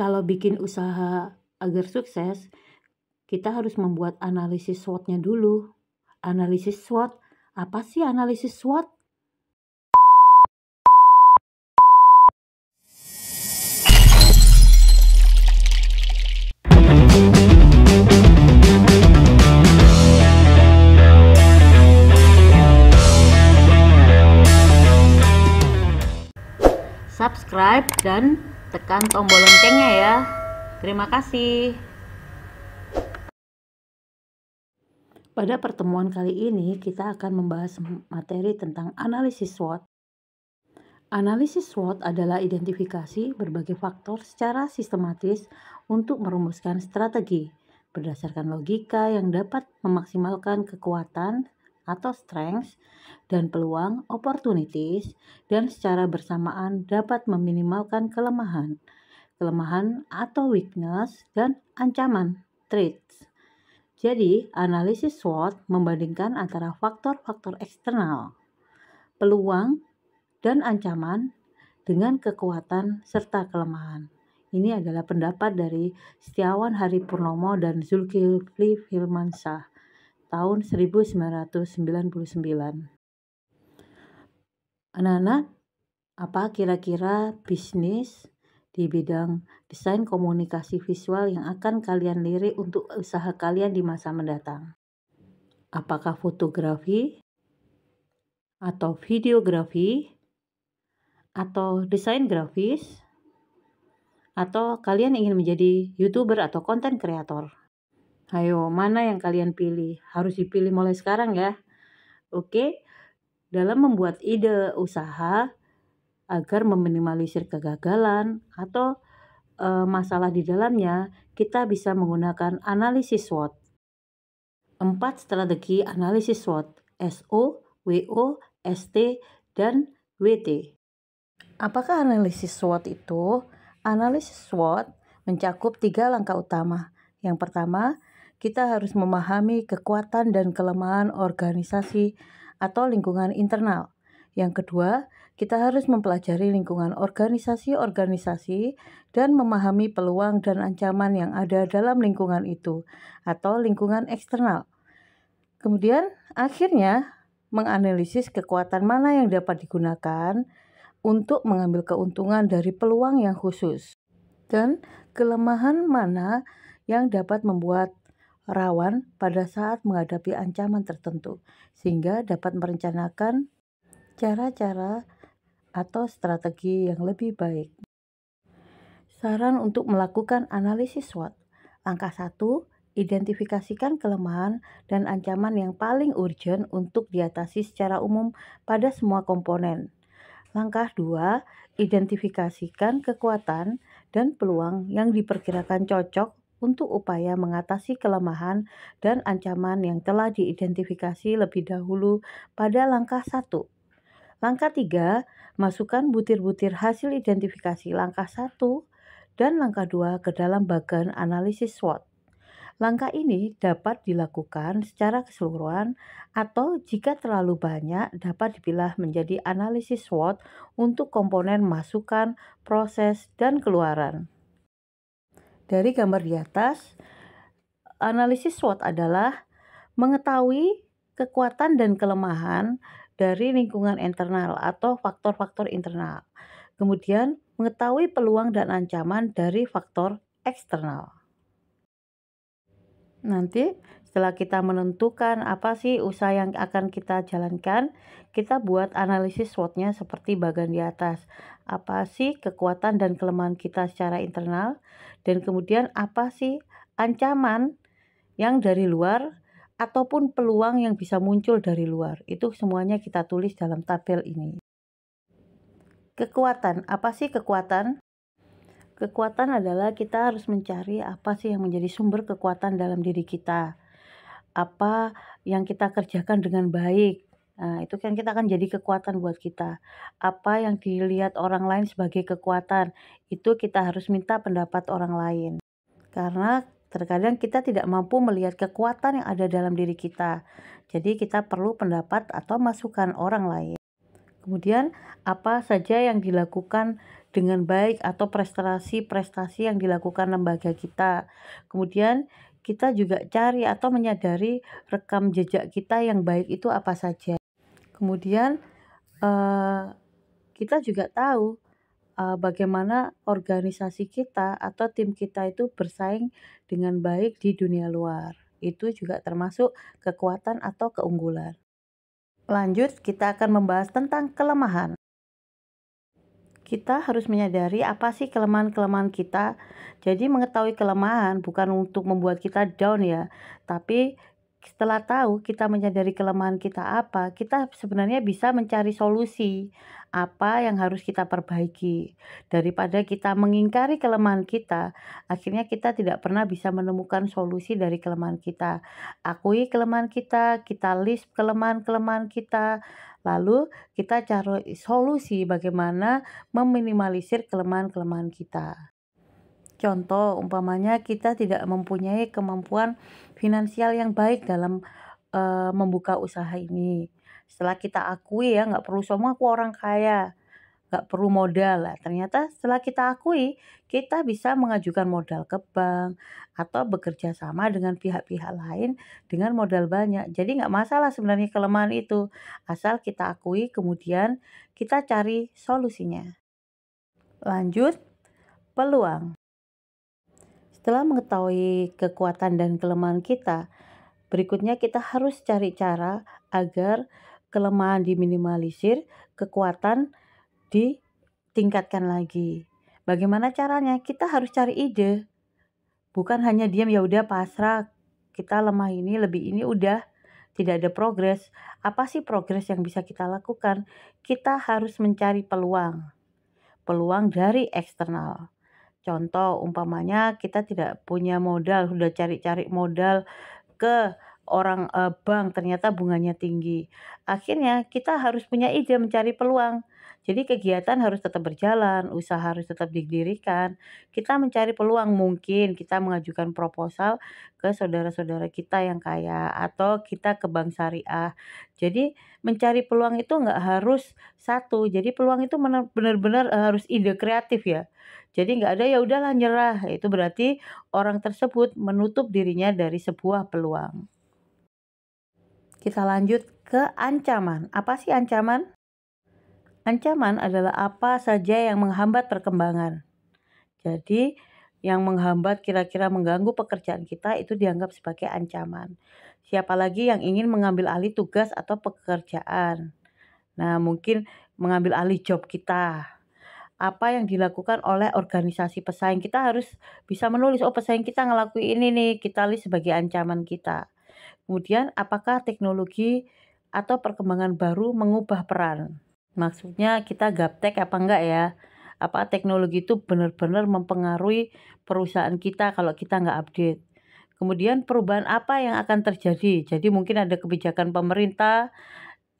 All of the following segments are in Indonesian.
Kalau bikin usaha agar sukses, kita harus membuat analisis SWOT-nya dulu. Analisis SWOT, apa sih analisis SWOT? Subscribe dan tekan tombol loncengnya ya. Terima kasih. Pada pertemuan kali ini kita akan membahas materi tentang analisis SWOT. Analisis SWOT adalah identifikasi berbagai faktor secara sistematis untuk merumuskan strategi berdasarkan logika yang dapat memaksimalkan kekuatan atau strengths dan peluang opportunities, dan secara bersamaan dapat meminimalkan kelemahan atau weakness dan ancaman threats. Jadi, analisis SWOT membandingkan antara faktor-faktor eksternal, peluang dan ancaman dengan kekuatan serta kelemahan. Ini adalah pendapat dari Setiawan Hari Purnomo dan Zulkifli Firmansyah tahun 1999. Anak-anak, apa kira-kira bisnis di bidang desain komunikasi visual yang akan kalian lirik untuk usaha kalian di masa mendatang? Apakah fotografi, atau videografi, atau desain grafis, atau kalian ingin menjadi YouTuber atau content creator? Ayo, mana yang kalian pilih? Harus dipilih mulai sekarang ya. Oke, dalam membuat ide usaha agar meminimalisir kegagalan atau masalah di dalamnya, kita bisa menggunakan analisis SWOT. 4 strategi analisis SWOT: SO, WO, ST, dan WT. Apakah analisis SWOT itu? Analisis SWOT mencakup 3 langkah utama. Yang pertama, kita harus memahami kekuatan dan kelemahan organisasi atau lingkungan internal. Yang kedua, kita harus mempelajari lingkungan organisasi dan memahami peluang dan ancaman yang ada dalam lingkungan itu atau lingkungan eksternal. Kemudian, akhirnya menganalisis kekuatan mana yang dapat digunakan untuk mengambil keuntungan dari peluang yang khusus, dan kelemahan mana yang dapat membuat rawan pada saat menghadapi ancaman tertentu, sehingga dapat merencanakan cara-cara atau strategi yang lebih baik. Saran untuk melakukan analisis SWOT. Langkah 1, identifikasikan kelemahan dan ancaman yang paling urgent untuk diatasi secara umum pada semua komponen. Langkah 2, identifikasikan kekuatan dan peluang yang diperkirakan cocok untuk upaya mengatasi kelemahan dan ancaman yang telah diidentifikasi lebih dahulu pada langkah 1. Langkah 3, masukkan butir-butir hasil identifikasi langkah 1 dan langkah 2 ke dalam bagan analisis SWOT. Langkah ini dapat dilakukan secara keseluruhan atau jika terlalu banyak dapat dipilah menjadi analisis SWOT untuk komponen masukan, proses, dan keluaran. Dari gambar di atas, analisis SWOT adalah mengetahui kekuatan dan kelemahan dari lingkungan internal atau faktor-faktor internal. Kemudian, mengetahui peluang dan ancaman dari faktor eksternal. Nanti setelah kita menentukan apa sih usaha yang akan kita jalankan, kita buat analisis SWOT-nya seperti bagian di atas. Apa sih kekuatan dan kelemahan kita secara internal, dan kemudian apa sih ancaman yang dari luar ataupun peluang yang bisa muncul dari luar. Itu semuanya kita tulis dalam tabel ini. Kekuatan, apa sih kekuatan? Kekuatan adalah kita harus mencari apa sih yang menjadi sumber kekuatan dalam diri kita. Apa yang kita kerjakan dengan baik. Nah, itu kan kita akan jadi kekuatan buat kita. Apa yang dilihat orang lain sebagai kekuatan, itu kita harus minta pendapat orang lain. Karena terkadang kita tidak mampu melihat kekuatan yang ada dalam diri kita. Jadi kita perlu pendapat atau masukan orang lain. Kemudian, apa saja yang dilakukan dengan baik atau prestasi-prestasi yang dilakukan lembaga kita. Kemudian kita juga cari atau menyadari rekam jejak kita yang baik itu apa saja. Kemudian kita juga tahu bagaimana organisasi kita atau tim kita itu bersaing dengan baik di dunia luar. Itu juga termasuk kekuatan atau keunggulan. Lanjut, kita akan membahas tentang kelemahan. Kita harus menyadari apa sih kelemahan-kelemahan kita. Jadi mengetahui kelemahan bukan untuk membuat kita down ya, tapi setelah tahu kita menyadari kelemahan kita apa, kita sebenarnya bisa mencari solusi apa yang harus kita perbaiki. Daripada kita mengingkari kelemahan kita, akhirnya kita tidak pernah bisa menemukan solusi dari kelemahan kita. Akui kelemahan kita list kelemahan-kelemahan kita, lalu kita cari solusi bagaimana meminimalisir kelemahan-kelemahan kita. Contoh, umpamanya kita tidak mempunyai kemampuan finansial yang baik dalam membuka usaha ini. Setelah kita akui ya, nggak perlu semua aku orang kaya, nggak perlu modal lah. Ternyata setelah kita akui, kita bisa mengajukan modal ke bank atau bekerja sama dengan pihak-pihak lain dengan modal banyak. Jadi nggak masalah sebenarnya kelemahan itu, asal kita akui kemudian kita cari solusinya. Lanjut, peluang. Setelah mengetahui kekuatan dan kelemahan kita, berikutnya kita harus cari cara agar kelemahan diminimalisir, kekuatan ditingkatkan lagi. Bagaimana caranya? Kita harus cari ide. Bukan hanya diam ya udah pasrah, kita lemah ini, lebih ini udah tidak ada progres. Apa sih progres yang bisa kita lakukan? Kita harus mencari peluang. Peluang dari eksternal. Contoh, umpamanya kita tidak punya modal, sudah cari-cari modal ke orang bank, ternyata bunganya tinggi. Akhirnya kita harus punya ide mencari peluang. Jadi kegiatan harus tetap berjalan, usaha harus tetap didirikan. Kita mencari peluang, mungkin kita mengajukan proposal ke saudara-saudara kita yang kaya atau kita ke bank syariah. Jadi mencari peluang itu nggak harus satu. Jadi peluang itu benar-benar harus ide kreatif ya. Jadi nggak ada ya udahlah nyerah. Itu berarti orang tersebut menutup dirinya dari sebuah peluang. Kita lanjut ke ancaman. Apa sih ancaman? Ancaman adalah apa saja yang menghambat perkembangan. Jadi, yang menghambat kira-kira mengganggu pekerjaan kita itu dianggap sebagai ancaman. Siapa lagi yang ingin mengambil alih tugas atau pekerjaan? Nah, mungkin mengambil alih job kita. Apa yang dilakukan oleh organisasi pesaing, kita harus bisa menulis, oh pesaing kita ngelakuin ini nih, kita list sebagai ancaman kita. Kemudian apakah teknologi atau perkembangan baru mengubah peran? Maksudnya kita gaptek apa enggak ya? Apa teknologi itu benar-benar mempengaruhi perusahaan kita kalau kita nggak update? Kemudian perubahan apa yang akan terjadi? Jadi mungkin ada kebijakan pemerintah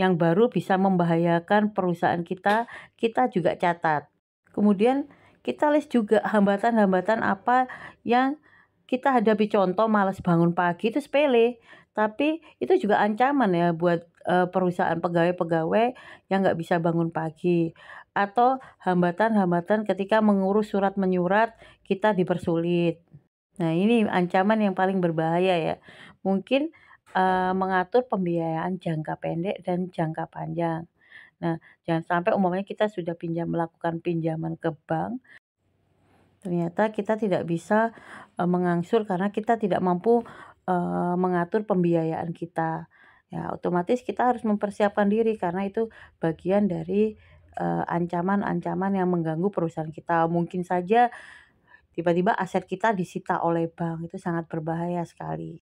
yang baru bisa membahayakan perusahaan kita juga catat. Kemudian kita list juga hambatan-hambatan apa yang kita hadapi. Contoh malas bangun pagi itu sepele, tapi itu juga ancaman ya buat perusahaan pegawai-pegawai yang nggak bisa bangun pagi. Atau hambatan-hambatan ketika mengurus surat menyurat kita dipersulit. Nah ini ancaman yang paling berbahaya ya. Mungkin mengatur pembiayaan jangka pendek dan jangka panjang. Nah, jangan sampai umpamanya kita sudah melakukan pinjaman ke bank, ternyata kita tidak bisa mengangsur karena kita tidak mampu mengatur pembiayaan kita. Ya, otomatis kita harus mempersiapkan diri karena itu bagian dari ancaman-ancaman yang mengganggu perusahaan kita. Mungkin saja tiba-tiba aset kita disita oleh bank, itu sangat berbahaya sekali.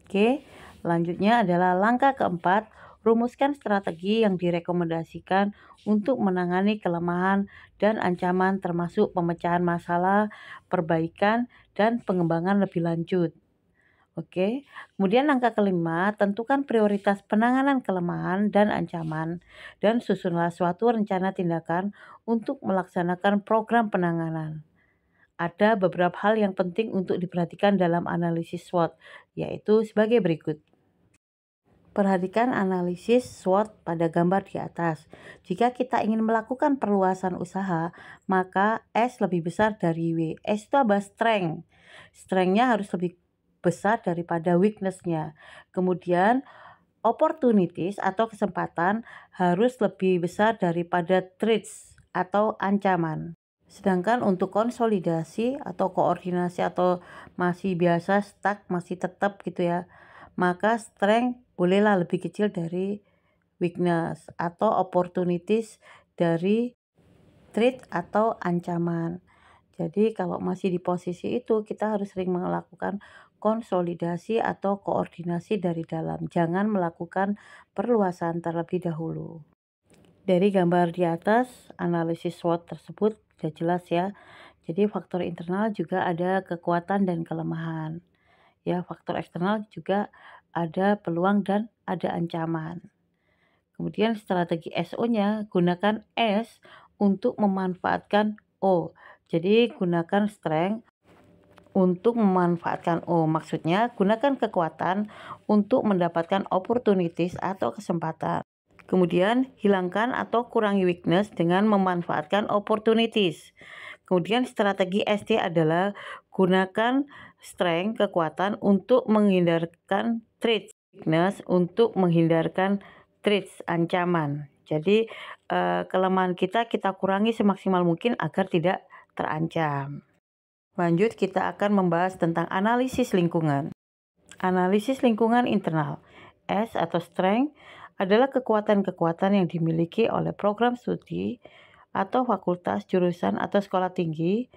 Oke, selanjutnya adalah langkah keempat, rumuskan strategi yang direkomendasikan untuk menangani kelemahan dan ancaman termasuk pemecahan masalah, perbaikan, dan pengembangan lebih lanjut. Oke, kemudian langkah kelima, tentukan prioritas penanganan kelemahan dan ancaman dan susunlah suatu rencana tindakan untuk melaksanakan program penanganan. Ada beberapa hal yang penting untuk diperhatikan dalam analisis SWOT, yaitu sebagai berikut. Perhatikan analisis SWOT pada gambar di atas. Jika kita ingin melakukan perluasan usaha, maka S lebih besar dari W. S itu apa? Strength. Strength-nya harus lebih besar daripada weakness-nya. Kemudian opportunities atau kesempatan harus lebih besar daripada threats atau ancaman. Sedangkan untuk konsolidasi atau koordinasi atau masih biasa stuck, masih tetap gitu ya, maka strength bolehlah lebih kecil dari weakness atau opportunities dari threat atau ancaman. Jadi kalau masih di posisi itu, kita harus sering melakukan konsolidasi atau koordinasi dari dalam. Jangan melakukan perluasan terlebih dahulu. Dari gambar di atas, analisis SWOT tersebut sudah jelas ya. Jadi faktor internal juga ada kekuatan dan kelemahan. Ya, faktor eksternal juga ada peluang dan ada ancaman. Kemudian strategi SO-nya, gunakan S untuk memanfaatkan O. Jadi gunakan strength untuk memanfaatkan O. Maksudnya gunakan kekuatan untuk mendapatkan opportunities atau kesempatan. Kemudian hilangkan atau kurangi weakness dengan memanfaatkan opportunities. Kemudian strategi ST adalah gunakan strength, kekuatan untuk menghindarkan threats, weakness untuk menghindarkan threats, ancaman. Jadi kelemahan kita kurangi semaksimal mungkin agar tidak terancam. Lanjut, kita akan membahas tentang analisis lingkungan. Analisis lingkungan internal. S atau strength adalah kekuatan-kekuatan yang dimiliki oleh program studi atau fakultas, jurusan, atau sekolah tinggi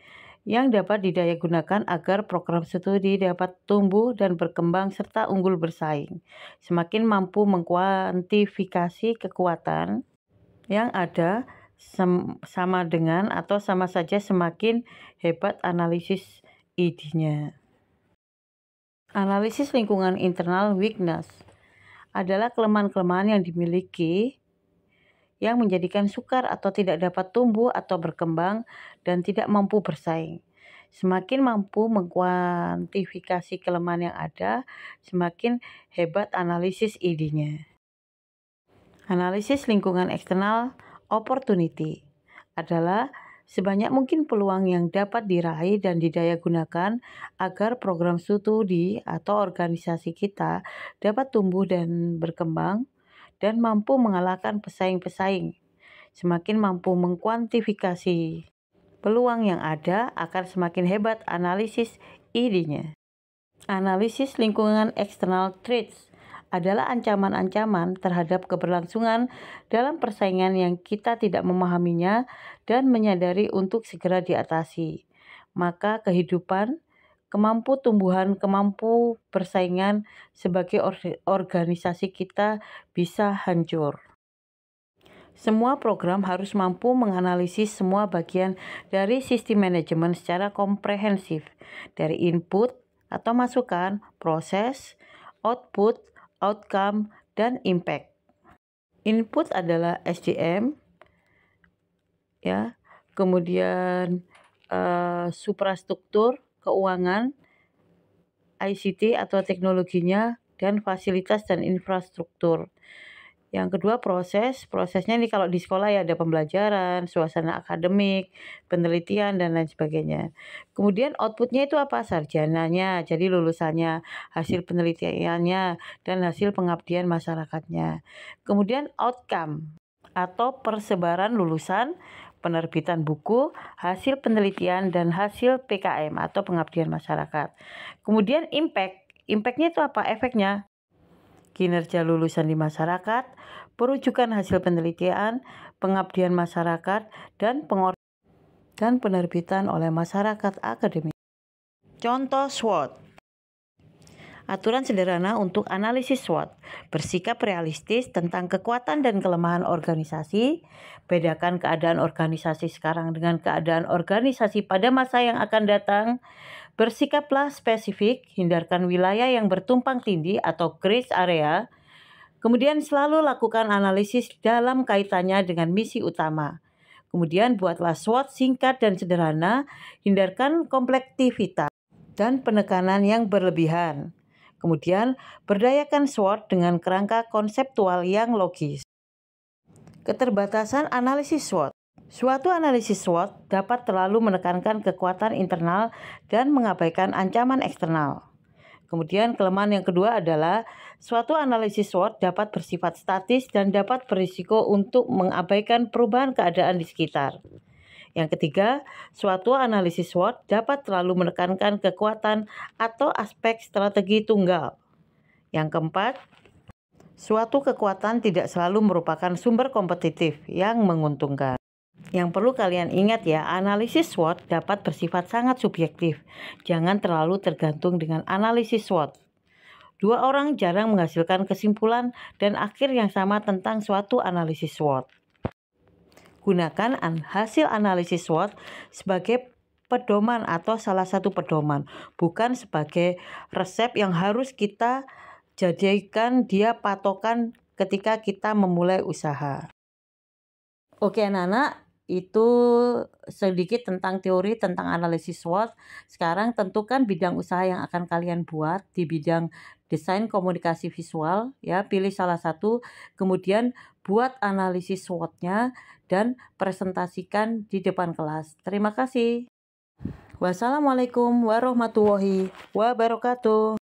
yang dapat didayagunakan agar program studi dapat tumbuh dan berkembang serta unggul bersaing. Semakin mampu mengkuantifikasi kekuatan yang ada sama dengan atau sama saja semakin hebat analisis ID-nya. Analisis lingkungan internal weakness adalah kelemahan-kelemahan yang dimiliki yang menjadikan sukar atau tidak dapat tumbuh atau berkembang dan tidak mampu bersaing. Semakin mampu mengkuantifikasi kelemahan yang ada, semakin hebat analisis ID-nya. Analisis lingkungan eksternal opportunity adalah sebanyak mungkin peluang yang dapat diraih dan didayagunakan agar program studi atau organisasi kita dapat tumbuh dan berkembang dan mampu mengalahkan pesaing-pesaing. Semakin mampu mengkuantifikasi peluang yang ada, akan semakin hebat analisis ID-nya. Analisis lingkungan eksternal threats adalah ancaman-ancaman terhadap keberlangsungan dalam persaingan yang kita tidak memahaminya dan menyadari untuk segera diatasi. Maka kehidupan, kemampu tumbuhan, kemampu persaingan sebagai organisasi kita bisa hancur. Semua program harus mampu menganalisis semua bagian dari sistem manajemen secara komprehensif, dari input atau masukan, proses, output, outcome, dan impact. Input adalah SDM, ya, kemudian suprastruktur, keuangan, ICT atau teknologinya, dan fasilitas dan infrastruktur. Yang kedua prosesnya ini kalau di sekolah ya ada pembelajaran, suasana akademik, penelitian, dan lain sebagainya. Kemudian outputnya itu apa? Sarjananya, jadi lulusannya, hasil penelitiannya, dan hasil pengabdian masyarakatnya. Kemudian outcome atau persebaran lulusan, penerbitan buku, hasil penelitian, dan hasil PKM atau pengabdian masyarakat. Kemudian impactnya itu apa? Efeknya kinerja lulusan di masyarakat, perujukan hasil penelitian, pengabdian masyarakat, dan penerbitan oleh masyarakat akademik. Contoh SWOT. Aturan sederhana untuk analisis SWOT. Bersikap realistis tentang kekuatan dan kelemahan organisasi. Bedakan keadaan organisasi sekarang dengan keadaan organisasi pada masa yang akan datang. Bersikaplah spesifik, hindarkan wilayah yang bertumpang tindih atau gray area. Kemudian selalu lakukan analisis dalam kaitannya dengan misi utama. Kemudian buatlah SWOT singkat dan sederhana, hindarkan komplektivitas dan penekanan yang berlebihan. Kemudian, berdayakan SWOT dengan kerangka konseptual yang logis. Keterbatasan analisis SWOT. Suatu analisis SWOT dapat terlalu menekankan kekuatan internal dan mengabaikan ancaman eksternal. Kemudian kelemahan yang kedua adalah suatu analisis SWOT dapat bersifat statis dan dapat berisiko untuk mengabaikan perubahan keadaan di sekitar. Yang ketiga, suatu analisis SWOT dapat terlalu menekankan kekuatan atau aspek strategi tunggal. Yang keempat, suatu kekuatan tidak selalu merupakan sumber kompetitif yang menguntungkan. Yang perlu kalian ingat ya, analisis SWOT dapat bersifat sangat subjektif. Jangan terlalu tergantung dengan analisis SWOT. Dua orang jarang menghasilkan kesimpulan dan akhir yang sama tentang suatu analisis SWOT. Gunakan hasil analisis SWOT sebagai pedoman atau salah satu pedoman, bukan sebagai resep yang harus kita jadikan dia patokan ketika kita memulai usaha. Oke anak-anak, itu sedikit tentang teori tentang analisis SWOT. Sekarang tentukan bidang usaha yang akan kalian buat di bidang desain komunikasi visual ya, pilih salah satu, kemudian buat analisis SWOT-nya dan presentasikan di depan kelas. Terima kasih. Wassalamualaikum warahmatullahi wabarakatuh.